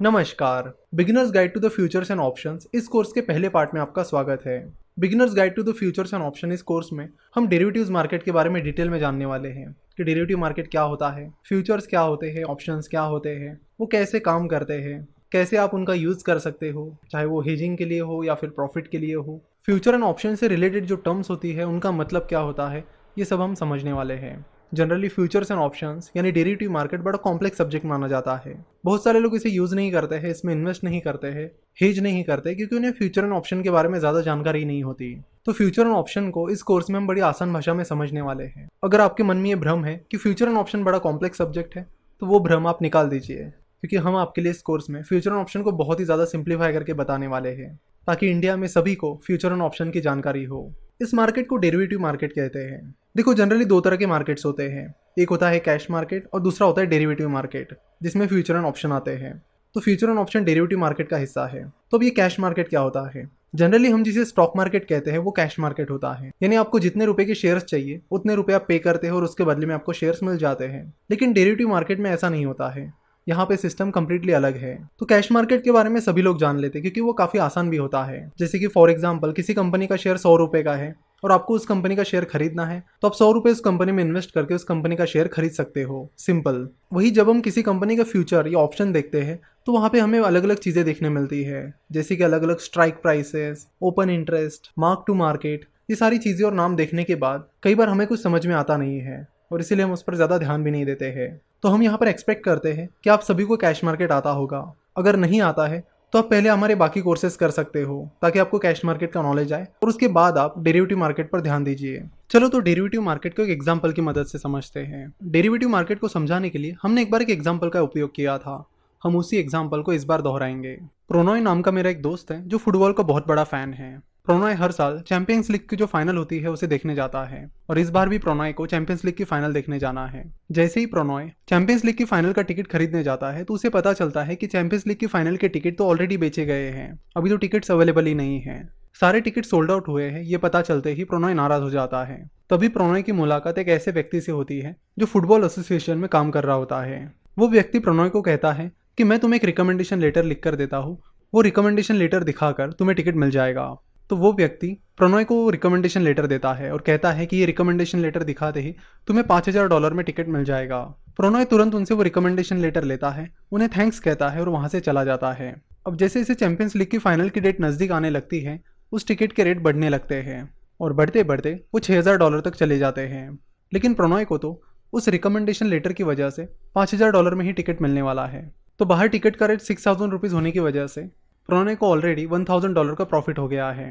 नमस्कार। Beginners guide to the futures and options इस course के पहले पार्ट में आपका स्वागत है। Beginners guide to the futures and option इस कोर्स में हम डेरिवेटिव्स मार्केट के बारे में डिटेल में जानने वाले हैं कि डेरिवेटिव मार्केट क्या होता है, फ्यूचर्स क्या होते हैं, ऑप्शंस क्या होते हैं, वो कैसे काम करते हैं, कैसे आप उनका यूज़ कर सकते हो, चाहे वो हेजिंग के लिए हो या फिर प्रॉफिट के लिए हो। फ्यूचर एंड ऑप्शन से रिलेटेड जो टर्म्स होती है उनका मतलब क्या होता है, ये सब हम समझने वाले हैं। जनरली फ्यूचर्स एंड ऑप्शंस यानी डेरिवेटिव मार्केट बड़ा कॉम्प्लेक्स सब्जेक्ट माना जाता है। बहुत सारे लोग इसे यूज़ नहीं करते हैं, इसमें इन्वेस्ट नहीं करते हैं, हेज नहीं करते क्योंकि उन्हें फ्यूचर एंड ऑप्शन के बारे में ज़्यादा जानकारी नहीं होती। तो फ्यूचर एंड ऑप्शन को इस कोर्स में हम बड़ी आसान भाषा में समझने वाले हैं। अगर आपके मन में ये भ्रम है कि फ्यूचर एंड ऑप्शन बड़ा कॉम्प्लेक्स सब्जेक्ट है, तो वो भ्रम आप निकाल दीजिए, क्योंकि हम आपके लिए इस कोर्स में फ्यूचर एंड ऑप्शन को बहुत ही ज़्यादा सिंप्लीफाई करके बताने वाले हैं, ताकि इंडिया में सभी को फ्यूचर एंड ऑप्शन की जानकारी हो। इस मार्केट को डेरिवेटिव मार्केट कहते हैं। देखो, जनरली दो तरह के मार्केट्स होते हैं। एक होता है कैश मार्केट और दूसरा होता है डेरिवेटिव मार्केट, जिसमें फ्यूचर एंड ऑप्शन आते हैं। तो future and option derivative market का हिस्सा है। तो अब ये कैश मार्केट क्या होता है? जनरली हम जिसे स्टॉक मार्केट कहते हैं वो कैश मार्केट होता है, यानी आपको जितने रुपए के शेयर्स चाहिए उतने रुपए आप पे करते हो और उसके बदले में आपको शेयर्स मिल जाते हैं। लेकिन डेरिवेटिव मार्केट में ऐसा नहीं होता है, यहाँ पे सिस्टम कम्प्लीटली अलग है। तो कैश मार्केट के बारे में सभी लोग जान लेते हैं क्योंकि वो काफ़ी आसान भी होता है। जैसे कि फॉर एग्जांपल किसी कंपनी का शेयर 100 रुपये का है और आपको उस कंपनी का शेयर खरीदना है, तो आप 100 रुपये उस कंपनी में इन्वेस्ट करके उस कंपनी का शेयर खरीद सकते हो। सिंपल। वही जब हम किसी कंपनी का फ्यूचर या ऑप्शन देखते हैं तो वहाँ पे हमें अलग अलग चीज़ें देखने मिलती है, जैसे कि अलग अलग strike prices, open interest, mark to market. ये सारी चीज़ें और नाम देखने के बाद कई बार हमें कुछ समझ में आता नहीं है और इसीलिए हम उस पर ज़्यादा ध्यान भी नहीं देते हैं। तो हम यहाँ पर एक्सपेक्ट करते हैं कि आप सभी को कैश मार्केट आता होगा। अगर नहीं आता है तो आप पहले हमारे बाकी कोर्सेज कर सकते हो, ताकि आपको कैश मार्केट का नॉलेज आए और उसके बाद आप डेरिवेटिव मार्केट पर ध्यान दीजिए। चलो तो डेरिवेटिव मार्केट को एक एग्जांपल की मदद से समझते हैं। डेरिवेटिव मार्केट को समझाने के लिए हमने एक बार एक एग्जांपल का उपयोग किया था। हम उसी एग्जांपल को इस बार दोहराएंगे। प्रोनॉय नाम का मेरा एक दोस्त है जो फुटबॉल का बहुत बड़ा फैन है। प्रोनॉय हर साल चैंपियंस लीग की जो फाइनल होती है उसे देखने जाता है और इस बार भी प्रोनॉय को चैंपियंस लीग की फाइनल देखने जाना है। जैसे ही प्रोनॉय चैंपियंस लीग की फाइनल का टिकट खरीदने जाता है तो उसे पता चलता है कि चैंपियंस लीग की फाइनल के टिकट तो ऑलरेडी बेचे गए हैं, अभी तो टिकट्स अवेलेबल ही नहीं है। सारे टिकट सोल्ड आउट हुए हैं, ये पता चलते ही प्रोनॉय नाराज हो जाता है। तभी प्रोनॉय की मुलाकात एक ऐसे व्यक्ति से होती है जो फुटबॉल एसोसिएशन में काम कर रहा होता है। वो व्यक्ति प्रोनॉय को कहता है कि मैं तुम्हें एक रिकमेंडेशन लेटर लिख कर देता हूँ, वो रिकमेंडेशन लेटर दिखाकर तुम्हें टिकट मिल जाएगा। तो वो व्यक्ति प्रोनॉय को रिकमेंडेशन लेटर देता है और कहता है कि ये रिकमेंडेशन लेटर दिखाते ही तुम्हें $5000 में टिकट मिल जाएगा। प्रोनॉय तुरंत उनसे वो रिकमेंडेशन लेटर लेता है, उन्हें थैंक्स कहता है और वहाँ से चला जाता है। अब जैसे जैसे चैंपियंस लीग की फाइनल की डेट नज़दीक आने लगती है, उस टिकट के रेट बढ़ने लगते हैं और बढ़ते बढ़ते वो $6000 तक चले जाते हैं। लेकिन प्रोनॉय को तो उस रिकमेंडेशन लेटर की वजह से $5000 में ही टिकट मिलने वाला है। तो बाहर टिकट का रेट 6000 रुपीज़ होने की वजह से प्रोनॉय को ऑलरेडी $1000 का प्रॉफिट हो गया है।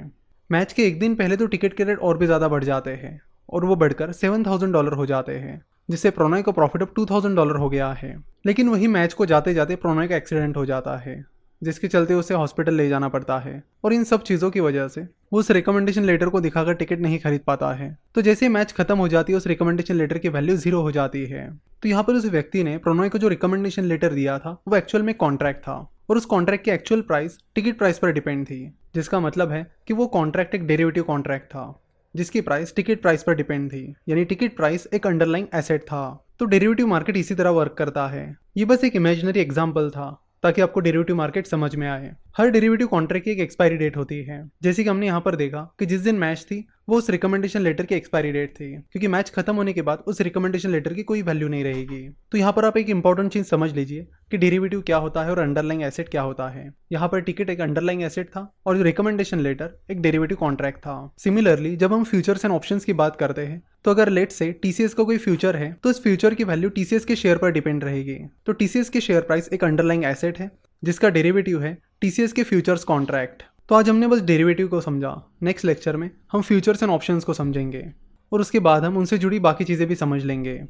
मैच के एक दिन पहले तो टिकट के रेट और भी ज़्यादा बढ़ जाते हैं और वो बढ़कर $7000 हो जाते हैं, जिससे प्रोनॉय का प्रॉफिट अब $2000 हो गया है। लेकिन वही मैच को जाते जाते प्रोनॉय का एक्सीडेंट हो जाता है, जिसके चलते उसे हॉस्पिटल ले जाना पड़ता है और इन सब चीज़ों की वजह से वो उस रिकमेंडेशन लेटर को दिखाकर टिकट नहीं खरीद पाता है। तो जैसे मैच खत्म हो जाती है उस रिकमेंडेशन लेटर की वैल्यू 0 हो जाती है। तो यहाँ पर उस व्यक्ति ने प्रोनॉय को जो रिकमेंडेशन लेटर दिया था वो एक्चुअल में कॉन्ट्रैक्ट था और उस कॉन्ट्रैक्ट की एक्चुअल प्राइस टिकट प्राइस पर डिपेंड थी, जिसका मतलब है कि वो कॉन्ट्रैक्ट एक डेरिवेटिव कॉन्ट्रैक्ट था जिसकी प्राइस टिकट प्राइस पर डिपेंड थी, यानी टिकट प्राइस एक अंडरलाइंग एसेट था। तो डेरिवेटिव मार्केट इसी तरह वर्क करता है। ये बस एक इमेजिनरी एग्जाम्पल था ताकि आपको डेरिवेटिव मार्केट समझ में आए। हर डेरिवेटिव कॉन्ट्रैक्ट की एक एक्सपायरी डेट होती है, जैसे कि हमने यहाँ पर देखा कि जिस दिन मैच थी वो उस रिकमेंडेशन लेटर की एक्सपायरी डेट थी, क्योंकि मैच खत्म होने के बाद उस रिकमेंडेशन लेटर की कोई वैल्यू नहीं रहेगी। तो यहाँ पर आप एक इंपॉर्टेंट चीज समझ लीजिए कि डेरिवेटिव क्या होता है और अंडरलाइंग एसेट क्या होता है। यहाँ पर टिकट एक अंडरलाइंग एसेट था और जो रिकमेंडेशन लेटर एक डेरिवेटिव कॉन्ट्रैक्ट था। सिमिलरली जब हम फ्यूचर्स एंड ऑप्शंस की बात करते हैं, तो अगर लेट से टीसीएस का कोई फ्यूचर है तो इस फ्यूचर की वैल्यू टीसीएस के शेयर पर डिपेंड रहेगी। तो टीसीएस के शेयर प्राइस एक अंडरलाइंग एसेट है जिसका डेरिवेटिव है टीसीएस के फ्यूचर्स कॉन्ट्रैक्ट। तो आज हमने बस डेरिवेटिव को समझा। नेक्स्ट लेक्चर में हम फ्यूचर्स एंड ऑप्शंस को समझेंगे और उसके बाद हम उनसे जुड़ी बाकी चीज़ें भी समझ लेंगे।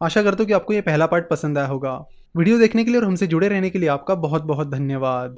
आशा करता हूँ कि आपको ये पहला पार्ट पसंद आया होगा। वीडियो देखने के लिए और हमसे जुड़े रहने के लिए आपका बहुत बहुत धन्यवाद।